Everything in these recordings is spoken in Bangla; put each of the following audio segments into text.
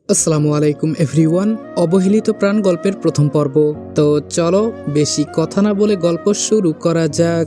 আসসালামু আলাইকুম এভরিওয়ান। অবহেলিত প্রাণ গল্পের প্রথম পর্ব। তো চলো বেশি কথা না বলে গল্প শুরু করা যাক।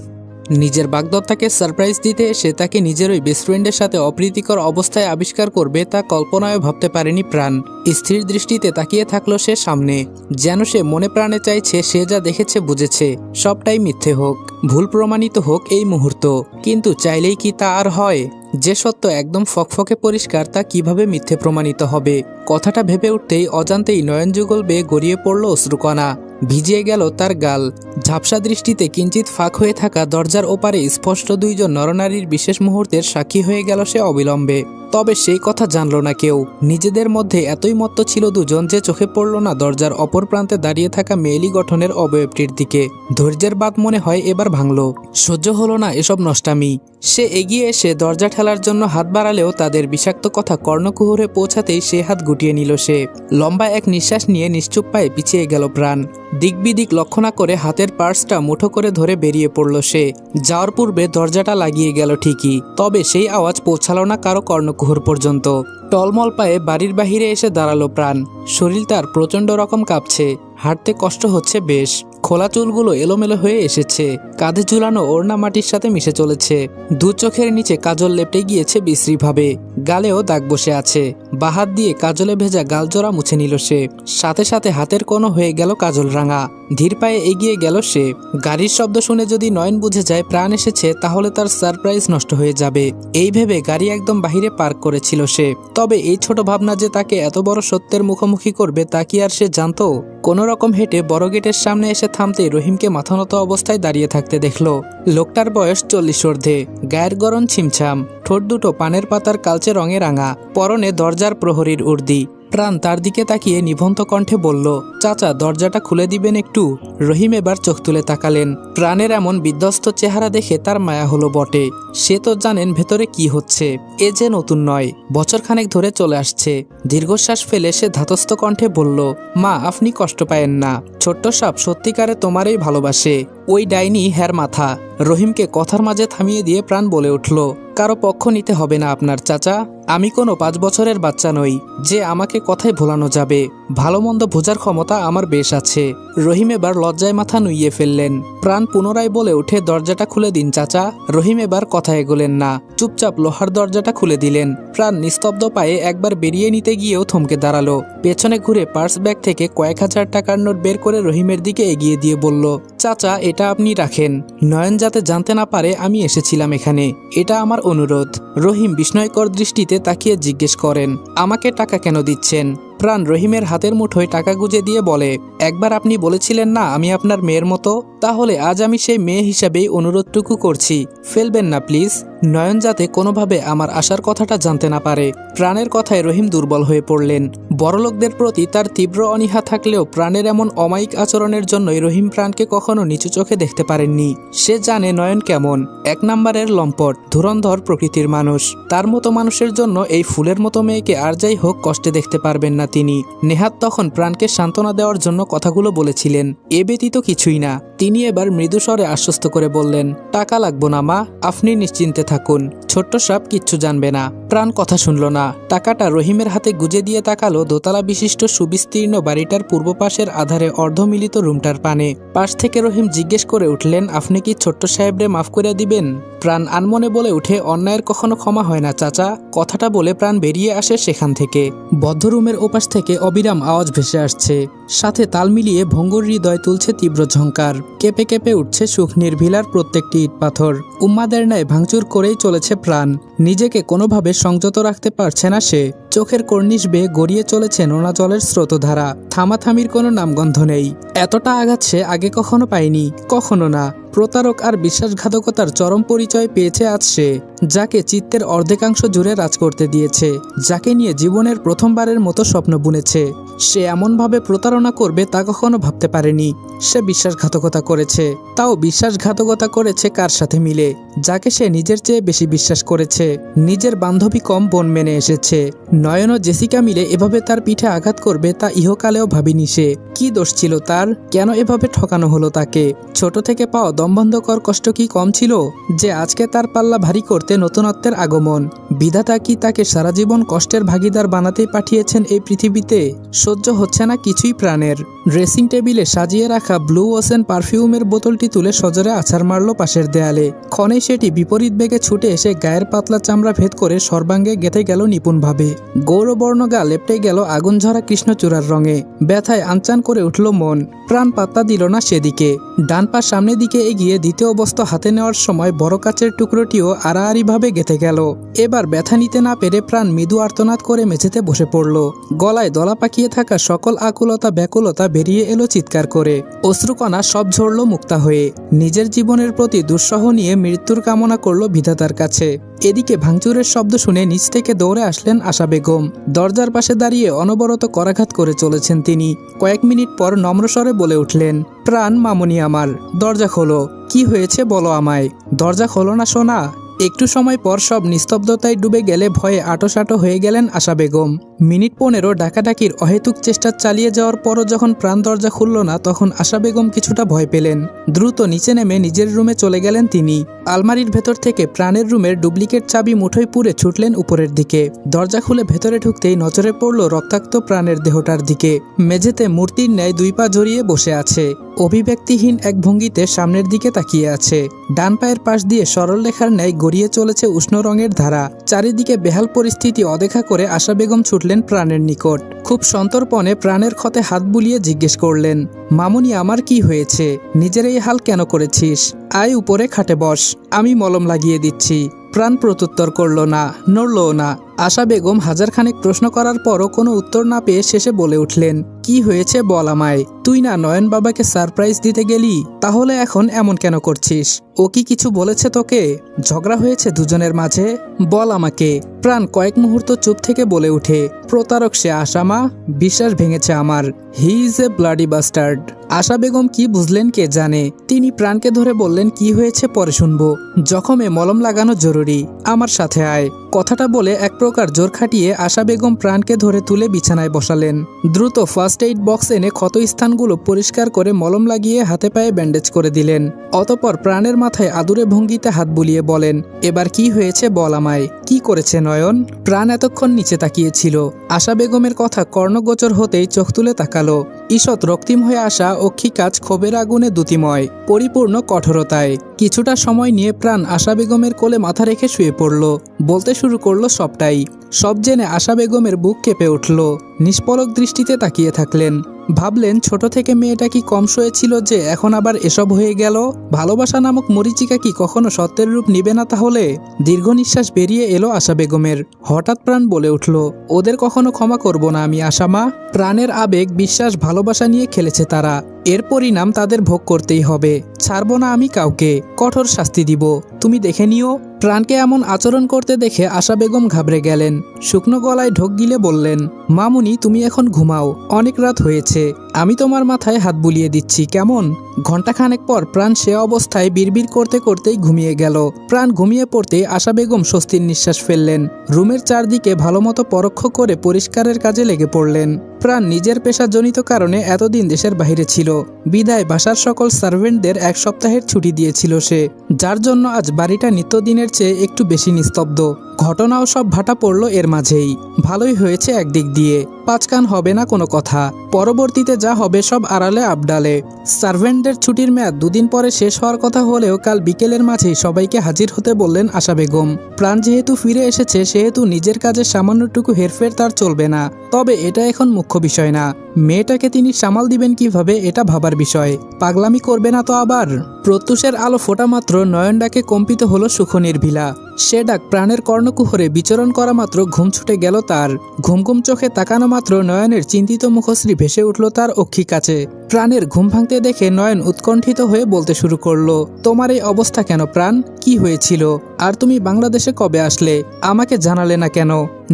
নিজের বাগদত্তাকে সারপ্রাইজ দিতে এসে তাকে নিজের ওই বেস্ট ফ্রেন্ডের সাথে অপ্রীতিকর অবস্থায় আবিষ্কার করবে তা কল্পনায় ভাবতে পারেনি প্রাণ। স্থির দৃষ্টিতে তাকিয়ে থাকলো সে সামনে, যেন সে মনে প্রাণে চাইছে সে যা দেখেছে বুঝেছে সবটাই মিথ্যে হোক, ভুল প্রমাণিত হোক এই মুহূর্ত। কিন্তু চাইলেই কি তা আর হয়? যে সত্য একদম ফকফকে পরিষ্কার তা কিভাবে মিথ্যে প্রমাণিত হবে? কথাটা ভেবে উঠতেই অজান্তেই নয়নযুগল বেয়ে গড়িয়ে পড়ল অশ্রুকণা। ভিজিয়ে গেল তার গাল। ঝাপসা দৃষ্টিতে কিঞ্চিত ফাঁক হয়ে থাকা দরজার ওপারে স্পষ্ট দুইজন নরনারীর বিশেষ মুহূর্তের সাক্ষী হয়ে গেল সে অবিলম্বে। তবে সেই কথা জানল না কেউ। নিজেদের মধ্যে এতই মত্ত ছিল দুজন যে চোখে পড়ল না দরজার অপর প্রান্তে দাঁড়িয়ে থাকা মেয়েলি গঠনের অবয়বটির দিকে। ধৈর্যের বাঁধ মনে হয় এবার ভাঙল। সহ্য হলো না এসব নষ্টামি। সে এগিয়ে এসে দরজা ঠেলার জন্য হাত বাড়ালেও তাদের বিষাক্ত কথা কর্ণকুহরে পৌঁছাতেই সে হাত গুটিয়ে নিল সে। লম্বা এক নিঃশ্বাস নিয়ে নিশ্চুপ পায়ে পিছিয়ে গেল প্রাণ। দিক বিদিক লক্ষ্য না করে হাতের পার্সটা মুঠো করে ধরে বেরিয়ে পড়ল সে। যাওয়ার পূর্বে দরজাটা লাগিয়ে গেল ঠিকই, তবে সেই আওয়াজ পৌঁছালো না কারো কর্ণকুহর পর্যন্ত। টলমল পায়ে বাড়ির বাহিরে এসে দাঁড়ালো প্রাণ। শরীর তার প্রচণ্ড রকম কাঁপছে, হাঁটতে কষ্ট হচ্ছে বেশ। খোলা চুলগুলো এলোমেলো হয়ে এসেছে, কাঁধে ঝুলানো ওড়না মাটির সাথে মিশে চলেছে। দু চোখের নিচে কাজল লেপটে গিয়েছে বিশ্রীভাবে, গালেও দাগ বসে আছে। বাহাত দিয়ে কাজলে ভেজা গালজোড়া মুছে নিল সে, সাথে সাথে হাতের কোণও হয়ে গেল কাজল রাঙা। ধীর পায়ে এগিয়ে গেল সে। গাড়ির শব্দ শুনে যদি নয়ন বুঝে যায় প্রাণ এসেছে তাহলে তার সারপ্রাইজ নষ্ট হয়ে যাবে, এই ভেবে গাড়ি একদম বাহিরে পার্ক করেছিল সে। তবে এই ছোট ভাবনা যে তাকে এত বড় সত্যের মুখোমুখি করবে তা কি আর সে জানতো? কোনো রকম হেঁটে বড় গেটের সামনে এসে থামতেই রহিমকে মাথানত অবস্থায় দাঁড়িয়ে থাকতে দেখলো। লোকটার বয়স 40 ঊর্ধ্বে, গায়ের গরম ছিমছাম, ঠোঁট দুটো পানের পাতার কালচে রঙে রাঙা, পরনে দরজার প্রহরীর উর্দি। প্রাণ তার দিকে তাকিয়ে নিভন্ত কণ্ঠে বলল, চাচা দরজাটা খুলে দিবেন একটু? রহিম এবার চোখ তুলে তাকালেন। প্রাণের এমন বিধ্বস্ত চেহারা দেখে তার মায়া হলো বটে। সে তো জানেন ভেতরে কি হচ্ছে। এ যে নতুন নয়, বছরখানেক ধরে চলে আসছে। দীর্ঘশ্বাস ফেলে সে ধাতস্থ কণ্ঠে বলল, মা আপনি কষ্ট পায়েন না, ছোট্ট সাপ সত্যিকারে তোমারই ভালোবাসে। ওই ডাইনি হ্যার মাথা। রহিমকে কথার মাঝে থামিয়ে দিয়ে প্রাণ বলে উঠল, কারো পক্ষ নিতে হবে না আপনার চাচা। আমি কোনো 5 বছরের বাচ্চা নই যে আমাকে কথায় ভোলানো যাবে। ভালো মন্দ বোঝার ক্ষমতা আমার বেশ আছে। রহিম এবার লজ্জায় মাথা নুইয়ে ফেললেন। প্রাণ পুনরায় বলে উঠে, দরজাটা খুলে দিন চাচা। রহিম এবার কথা এগোলেন না, চুপচাপ লোহার দরজাটা খুলে দিলেন। প্রাণ নিস্তব্ধ পায়ে একবার বেরিয়ে নিতে গিয়েও থমকে দাঁড়ালো। পেছনে ঘুরে পার্স ব্যাগ থেকে কয়েক হাজার টাকার নোট বের করে রহিমের দিকে এগিয়ে দিয়ে বলল, চাচা এটা আপনি রাখেন। নয়ন যাতে জানতে না পারে আমি এসেছিলাম এখানে, এটা আমার অনুরোধ। রহিম বিস্ময়কর দৃষ্টিতে তাকিয়ে জিজ্ঞেস করেন, আমাকে টাকা কেন দিচ্ছেন? প্রাণ রহিমের হাতের মুঠোয় টাকা গুজে দিয়ে বলে, একবার আপনি বলেছিলেন না আমি আপনার মেয়ের মতো, তাহলে আজ আমি সেই মেয়ে হিসাবেই অনুরোধটুকু করছি, ফেলবেন না প্লিজ। নয়ন যাতে কোনোভাবে আমার আসার কথাটা জানতে না পারে। প্রাণের কথায় রহিম দুর্বল হয়ে পড়লেন। বড়লোকদের প্রতি তার তীব্র অনীহা থাকলেও প্রাণের এমন অমায়িক আচরণের জন্যই রহিম প্রাণকে কখনো নিচু চোখে দেখতে পারেননি। সে জানে নয়ন কেমন, 1 নম্বরের লম্পট, ধুরন্ধর প্রকৃতির মানুষ। তার মতো মানুষের জন্য এই ফুলের মতো মেয়েকে আর যাই হোক কষ্টে দেখতে পারবেন না তিনি। নেহাত তখন প্রাণকে সান্ত্বনা দেওয়ার জন্য কথাগুলো বলেছিলেন, এ ব্যতীত কিছুই না। তিনি এবার মৃদু স্বরে আশ্বস্ত করে বললেন, টাকা লাগবো না মা, আপনি নিশ্চিন্তে থাকুন, ছোট্ট সাপ কিচ্ছু জানবে না। প্রাণ কথা শুনল না। টাকাটা রহিমের হাতে গুজে দিয়ে তাকালো দোতলা বিশিষ্ট সুবিস্তীর্ণ বাড়িটার পূর্ব পাশের আধারে অর্ধমিলিত রুমটার পানে। পাশ থেকে রহিম জিজ্ঞেস করে উঠলেন, আপনি কি ছোট্ট সাহেবরে মাফ করে দিবেন? প্রাণ আনমনে বলে উঠে, অন্যায়ের কখনো ক্ষমা হয় না চাচা। কথাটা বলে প্রাণ বেরিয়ে আসে সেখান থেকে। বদ্ধ রুমের ওপাশ থেকে অবিরাম আওয়াজ ভেসে আসছে, সাথে তাল মিলিয়ে ভঙ্গুর হৃদয় তুলছে তীব্র ঝংকার। কেঁপে কেঁপে উঠছে সুখ নির্ভিলার প্রত্যেকটি ইট পাথর। উম্মাদের ন্যায় ভাঙচুর করেই চলেছে প্রাণ। নিজেকে কোনোভাবে সংযত রাখতে পারছে না সে। চোখের কর্নিশ বেয়ে গড়িয়ে চলেছে নোনা জলের স্রোতধারা। থামাথামির কোনো নামগন্ধ নেই। এতটা আঘাত সে আগে কখনো পায়নি, কখনো না। প্রতারক আর বিশ্বাসঘাতকতার চরম পরিচয় পেয়েছে আজ সে, যাকে চিত্তের অর্ধেকাংশ জুড়ে রাজ করতে দিয়েছে, যাকে নিয়ে জীবনের প্রথমবারের মতো স্বপ্ন বুনেছে। সে এমনভাবে প্রতারণা করবে তা কখনো ভাবতে পারেনি। সে বিশ্বাসঘাতকতা করেছে, তাও বিশ্বাসঘাতকতা করেছে কার সাথে মিলে? যাকে সে নিজের চেয়ে বেশি বিশ্বাস করেছে। নিজের বান্ধবী কম বোন মেনে এসেছে। নয়ন ও জেসিকা মিলে এভাবে তার পিঠে আঘাত করবে তা ইহকালেও ভাবিনি সে। কি দোষ ছিল তার? কেন এভাবে ঠকানো হলো তাকে? ছোট থেকে পাওয়া দমবন্ধকর কষ্ট কি কম ছিল যে আজকে তার পাল্লা ভারী করতে নতুনত্বের আগমন? বিধাতা কি তাকে সারা জীবন কষ্টের ভাগিদার বানাতেই পাঠিয়েছেন এই পৃথিবীতে? সহ্য হচ্ছে না কিছুই প্রাণের। ড্রেসিং টেবিলে সাজিয়ে রাখা ব্লু ওশেন পারফিউমের বোতলটি তুলে সজোরে আছাড় মারল পাশের দেয়ালে। ক্ষণে সেটি বিপরীত বেগে ছুটে এসে গায়ের পাতলা চামড়া ভেদ করে সর্বাঙ্গে গেঁথে গেল নিপুণভাবে। গৌরবর্ণ গা লেপটে গেল আগুন ঝরা কৃষ্ণচূড়ার রঙে। ব্যথায় আনচান করে উঠল মন। প্রাণ পাত্তা দিল না সেদিকে। ডান পা সামনের দিকে এগিয়ে দ্বিতীয় বস্ত্র হাতে নেওয়ার সময় বড় কাচের টুকরোটিও আড়াআড়িভাবে গেঁথে গেল। এবার ব্যথা নিতে না পেরে প্রাণ মৃদু আর্তনাদ করে মেঝেতে বসে পড়ল। গলায় দলা পাকিয়ে থাকা সকল আকুলতা ব্যাকুলতা বেরিয়ে এলো চিৎকার করে। অশ্রুকণা সব ঝরল মুক্তা হয়ে। নিজের জীবনের প্রতি দুঃসহ নিয়ে মৃত্যুর কামনা করল বিধাতার কাছে। এদিকে ভাঙচুরের শব্দ শুনে নিচ থেকে দৌড়ে আসলেন আশা বেগম। দরজার পাশে দাঁড়িয়ে অনবরত করাঘাত করে চলেছেন তিনি। কয়েক মিনিট পর নম্রস্বরে বলে উঠলেন, প্রাণ মামুনি আমার, দরজা খোলো। কি হয়েছে বলো আমায়। দরজা খোলো না সোনা। একটু সময় পর সব নিস্তব্ধতায় ডুবে গেলে ভয়ে আটোসাটো হয়ে গেলেন আশা বেগম। মিনিট 15 ডাকাডাকির অহেতুক চেষ্টা চালিয়ে যাওয়ার পরও যখন প্রাণ দরজা খুলল না তখন আশা বেগম কিছুটা ভয় পেলেন। দ্রুত নিচে নেমে নিজের রুমে চলে গেলেন তিনি। আলমারির ভেতর থেকে প্রাণের রুমের ডুপ্লিকেট চাবি মুঠোয় পুরে ছুটলেন উপরের দিকে। দরজা খুলে ভেতরে ঢুকতেই নজরে পড়ল রক্তাক্ত প্রাণের দেহটার দিকে। মেঝেতে মূর্তির ন্যায় 2 পা জড়িয়ে বসে আছে। অভিব্যক্তিহীন এক ভঙ্গিতে সামনের দিকে তাকিয়ে আছে। ডান পায়ের পাশ দিয়ে সরল রেখার ন্যায় গড়িয়ে চলেছে উষ্ণ রঙের ধারা। চারিদিকে বেহাল পরিস্থিতি অদেখা করে আশা বেগম ছুটলেন প্রাণের নিকট। খুব সন্তর্পণে প্রাণের ক্ষতে হাত বুলিয়ে জিজ্ঞেস করলেন, মামুনি আমার কি হয়েছে? নিজের এই হাল কেন করেছিস? আয় উপরে খাটে বস, আমি মলম লাগিয়ে দিচ্ছি। প্রাণ প্রত্যুত্তর করল না, নড়লও না। আশা বেগম হাজারখানেক প্রশ্ন করার পরও কোনো উত্তর না পেয়ে শেষে বলে উঠলেন, কি হয়েছে বল আমায়। তুই না নয়ন বাবাকে সারপ্রাইজ দিতে গেলি, তাহলে এখন এমন কেন করছিস? ও কি কিছু বলেছে তোকে? ঝগড়া হয়েছে দুজনের মাঝে? বল আমাকে। প্রাণ কয়েক মুহূর্ত চুপ থেকে বলে উঠে, প্রতারক সে আশা মা, বিশ্বাস ভেঙেছে আমার। He is a bloody bastard. Asha Begum কি বুঝলেন কে জানে। তিনি প্রাণকে ধরে বললেন, কি হয়েছে পরে শুনবো, জখমে মলম লাগানো জরুরি, আমার সাথে আয়। কথাটা বলে এক প্রকার জোর খাটিয়ে আশা বেগম প্রাণকে ধরে তুলে বিছানায় বসালেন। দ্রুত ফার্স্ট এইড বক্স এনে ক্ষত স্থানগুলো পরিষ্কার করে মলম লাগিয়ে হাতে পায়ে ব্যান্ডেজ করে দিলেন। অতঃপর প্রাণের মাথায় আদুরে ভঙ্গিতে হাত বুলিয়ে বলেন, এবার কি হয়েছে বল আমায়। কি করেছে নয়ন? প্রাণ এতক্ষণ নিচে তাকিয়েছিল। আশা বেগমের কথা কর্ণগোচর হতেই চোখ তুলে তাকালো। ঈষৎ রক্তিম হয়ে আসা অক্ষিকাজ ক্ষোভের আগুনে দ্যুতিময়, পরিপূর্ণ কঠোরতায়। কিছুটা সময় নিয়ে প্রাণ আশা বেগমের কোলে মাথা রেখে শুয়ে পড়ল। বলতে শুরু করলো সবটাই। সব জেনে আশা বেগমের বুক কেঁপে উঠল। নিষ্পলক দৃষ্টিতে তাকিয়ে থাকলেন। ভাবলেন, ছোট থেকে মেয়েটা কি কম সয়েছিল যে এখন আবার এসব হয়ে গেল? ভালোবাসা নামক মরীচিকা কি কখনো সত্যের রূপ নিবে না তাহলে? দীর্ঘ নিঃশ্বাস বেরিয়ে এলো আশা বেগমের। হঠাৎ প্রাণ বলে উঠল, ওদের কখনো ক্ষমা করব না আমি আশা মা। প্রাণের আবেগ বিশ্বাস ভালোবাসা নিয়ে খেলেছে তারা। এর পরিণাম তাদের ভোগ করতেই হবে। ছাড়বো না আমি কাউকে, কঠোর শাস্তি দিব, তুমি দেখে নিও। প্রাণকে এমন আচরণ করতে দেখে আশা বেগম ঘাবড়ে গেলেন। শুকনো গলায় ঢোক গিলে বললেন, মামুনি তুমি এখন ঘুমাও, অনেক রাত হয়েছে, আমি তোমার মাথায় হাত বুলিয়ে দিচ্ছি কেমন? ঘণ্টাখানেক পর প্রাণ সে অবস্থায় বিড়বিড় করতে করতেই ঘুমিয়ে গেল। প্রাণ ঘুমিয়ে পড়তে আশা বেগম স্বস্তির নিঃশ্বাস ফেললেন। রুমের চারদিকে ভালোমতো পরোক্ষ করে পরিষ্কারের কাজে লেগে পড়লেন। প্রাণ নিজের পেশাজনিত কারণে এতদিন দেশের বাইরে ছিল। বিদায় বাসার সকল সার্ভেন্টদের 1 সপ্তাহের ছুটি দিয়েছিল সে, যার জন্য আজ বাড়িটা নিত্যদিনের চেয়ে একটু বেশি নিস্তব্ধ। ঘটনাও সব ভাটা পড়ল এর মাঝেই। ভালোই হয়েছে একদিক দিয়ে, পাঁচকান হবে না কোনো কথা। পরবর্তীতে যা হবে সব আড়ালে আবডালে। সার্ভেন্টদের ছুটির মেয়াদ 2 দিন পরে শেষ হওয়ার কথা হলেও কাল বিকেলের মাঝেই সবাইকে হাজির হতে বললেন আশা বেগম। প্রাণ যেহেতু ফিরে এসেছে সেহেতু নিজের কাজে সামান্যটুকু হেরফের তার চলবে না। তবে এটা এখন মুখ্য বিষয় না। মেয়েটাকে তিনি সামাল দিবেন কিভাবে এটা ভাবার বিষয়। পাগলামি করবে না তো আবার? প্রত্যুষের আলো ফোটা মাত্র নয়ন ডাকে কম্পিত হলো সুখ নির্ভিলা। সে ডাক প্রাণের কর্ণকুহরে বিচরণ করা মাত্র ঘুম ছুটে গেল তার। ঘুম ঘুম চোখে তাকানো মাত্র নয়নের চিন্তিত মুখশ্রী ভেসে উঠল তার অক্ষি কাছে। প্রাণের ঘুম ভাঙতে দেখে নয়ন উৎকণ্ঠিত হয়ে বলতে শুরু করলো, তোমার এই অবস্থা কেন প্রাণ? কি হয়েছিল? আর তুমি বাংলাদেশে কবে আসলে? আমাকে জানালে না কেন?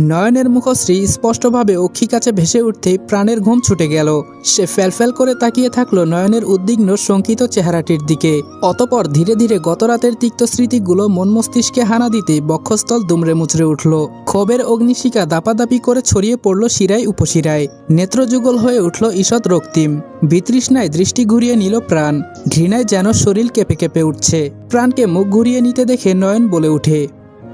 নয়নের মুখশ্রী স্পষ্টভাবে অক্ষি কাছে ভেসে উঠতেই প্রাণের ঘুম ছুটে গেল। সে ফ্যালফ্যাল করে তাকিয়ে থাকলো নয়নের উদ্বিগ্ন শঙ্কিত চেহারাটির দিকে। অতপর ধীরে ধীরে গতরাতের তিক্ত স্মৃতিগুলো মন মস্তিষ্কে হানা দিতেই বক্ষস্থল দুমড়ে মুচড়ে উঠল। ক্ষোভের অগ্নিশিখা দাপাদাপি করে ছড়িয়ে পড়ল শিরায় উপশিরায়। নেত্রযুগল হয়ে উঠল ঈষৎ রক্তিম। বিতৃষ্ণায় দৃষ্টি ঘুরিয়ে নিল প্রাণ। ঘৃণায় যেন শরীর কেঁপে কেঁপে উঠছে। প্রাণকে মুখ ঘুরিয়ে নিতে দেখে নয়ন বলে ওঠে,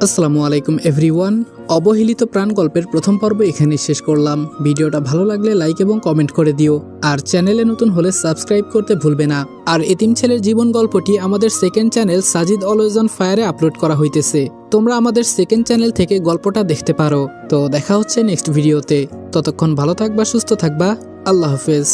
আসসালামু আলাইকুম এভরিওয়ান। অবহেলিত প্রাণ গল্পের প্রথম পর্ব এখানে শেষ করলাম। ভিডিওটা ভালো লাগলে লাইক এবং কমেন্ট করে দিও। আর চ্যানেলে নতুন হলে সাবস্ক্রাইব করতে ভুলবে না। আর এতিম ছেলের জীবন গল্পটি আমাদের second channel Sajid always on ফায়ারে আপলোড করা হইতেছে। তোমরা আমাদের সেকেন্ড চ্যানেল থেকে গল্পটা দেখতে পারো। তো দেখা হচ্ছে নেক্সট ভিডিওতে। ততক্ষণ ভালো থাকবা, সুস্থ থাকবা। আল্লাহ হাফেজ।